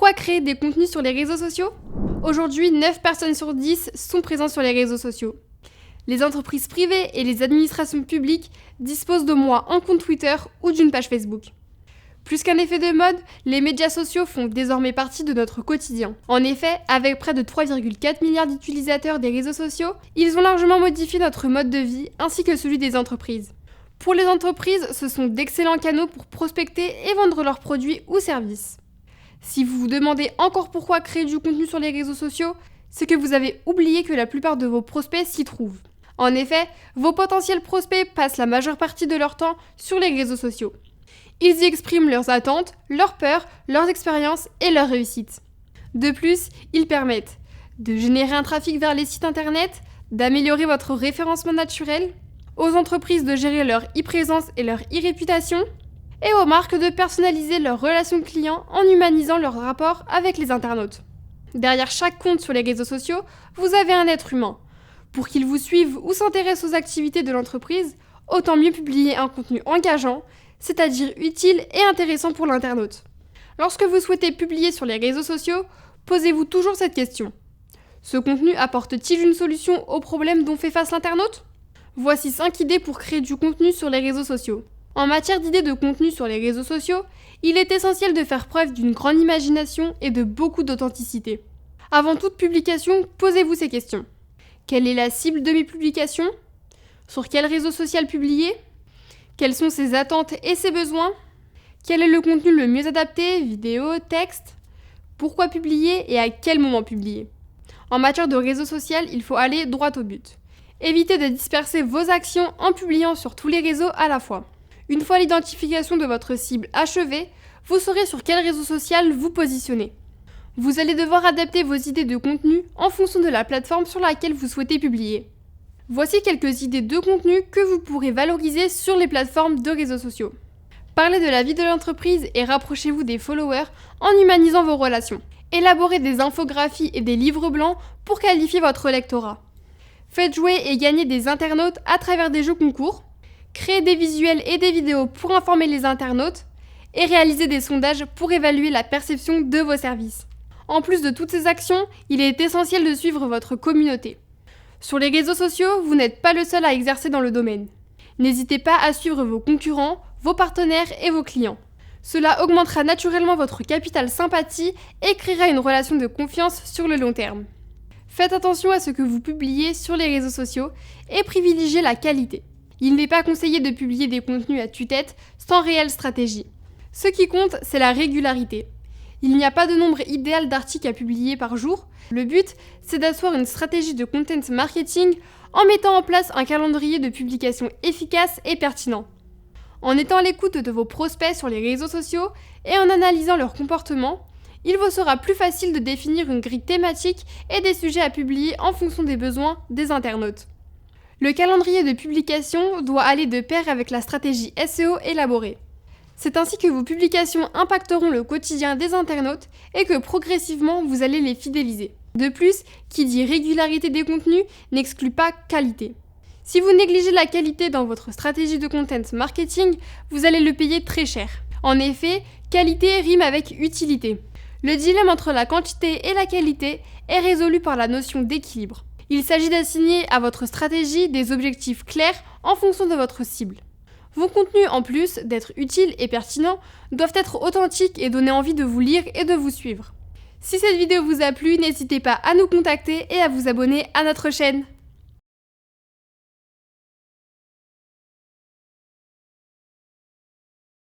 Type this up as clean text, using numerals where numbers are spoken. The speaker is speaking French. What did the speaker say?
Pourquoi créer des contenus sur les réseaux sociaux? Aujourd'hui, 9 personnes sur 10 sont présentes sur les réseaux sociaux. Les entreprises privées et les administrations publiques disposent d'au moins un compte Twitter ou d'une page Facebook. Plus qu'un effet de mode, les médias sociaux font désormais partie de notre quotidien. En effet, avec près de 3,4 milliards d'utilisateurs des réseaux sociaux, ils ont largement modifié notre mode de vie ainsi que celui des entreprises. Pour les entreprises, ce sont d'excellents canaux pour prospecter et vendre leurs produits ou services. Si vous vous demandez encore pourquoi créer du contenu sur les réseaux sociaux, c'est que vous avez oublié que la plupart de vos prospects s'y trouvent. En effet, vos potentiels prospects passent la majeure partie de leur temps sur les réseaux sociaux. Ils y expriment leurs attentes, leurs peurs, leurs expériences et leurs réussites. De plus, ils permettent de générer un trafic vers les sites internet, d'améliorer votre référencement naturel, aux entreprises de gérer leur e-présence et leur e-réputation, et aux marques de personnaliser leurs relations clients en humanisant leur rapport avec les internautes. Derrière chaque compte sur les réseaux sociaux, vous avez un être humain. Pour qu'il vous suive ou s'intéresse aux activités de l'entreprise, autant mieux publier un contenu engageant, c'est-à-dire utile et intéressant pour l'internaute. Lorsque vous souhaitez publier sur les réseaux sociaux, posez-vous toujours cette question. Ce contenu apporte-t-il une solution aux problèmes dont fait face l'internaute? Voici 5 idées pour créer du contenu sur les réseaux sociaux. En matière d'idées de contenu sur les réseaux sociaux, il est essentiel de faire preuve d'une grande imagination et de beaucoup d'authenticité. Avant toute publication, posez-vous ces questions. Quelle est la cible de mes publications? Sur quel réseau social publier? Quelles sont ses attentes et ses besoins? Quel est le contenu le mieux adapté, vidéo, texte? Pourquoi publier et à quel moment publier? En matière de réseau social, il faut aller droit au but. Évitez de disperser vos actions en publiant sur tous les réseaux à la fois. Une fois l'identification de votre cible achevée, vous saurez sur quel réseau social vous positionner. Vous allez devoir adapter vos idées de contenu en fonction de la plateforme sur laquelle vous souhaitez publier. Voici quelques idées de contenu que vous pourrez valoriser sur les plateformes de réseaux sociaux. Parlez de la vie de l'entreprise et rapprochez-vous des followers en humanisant vos relations. Élaborez des infographies et des livres blancs pour qualifier votre lectorat. Faites jouer et gagner des internautes à travers des jeux concours. Créez des visuels et des vidéos pour informer les internautes et réalisez des sondages pour évaluer la perception de vos services. En plus de toutes ces actions, il est essentiel de suivre votre communauté. Sur les réseaux sociaux, vous n'êtes pas le seul à exercer dans le domaine. N'hésitez pas à suivre vos concurrents, vos partenaires et vos clients. Cela augmentera naturellement votre capital sympathie et créera une relation de confiance sur le long terme. Faites attention à ce que vous publiez sur les réseaux sociaux et privilégiez la qualité. Il n'est pas conseillé de publier des contenus à tue-tête sans réelle stratégie. Ce qui compte, c'est la régularité. Il n'y a pas de nombre idéal d'articles à publier par jour. Le but, c'est d'asseoir une stratégie de content marketing en mettant en place un calendrier de publication efficace et pertinent. En étant à l'écoute de vos prospects sur les réseaux sociaux et en analysant leur comportement, il vous sera plus facile de définir une grille thématique et des sujets à publier en fonction des besoins des internautes. Le calendrier de publication doit aller de pair avec la stratégie SEO élaborée. C'est ainsi que vos publications impacteront le quotidien des internautes et que progressivement vous allez les fidéliser. De plus, qui dit régularité des contenus n'exclut pas qualité. Si vous négligez la qualité dans votre stratégie de content marketing, vous allez le payer très cher. En effet, qualité rime avec utilité. Le dilemme entre la quantité et la qualité est résolu par la notion d'équilibre. Il s'agit d'assigner à votre stratégie des objectifs clairs en fonction de votre cible. Vos contenus, en plus d'être utiles et pertinents, doivent être authentiques et donner envie de vous lire et de vous suivre. Si cette vidéo vous a plu, n'hésitez pas à nous contacter et à vous abonner à notre chaîne.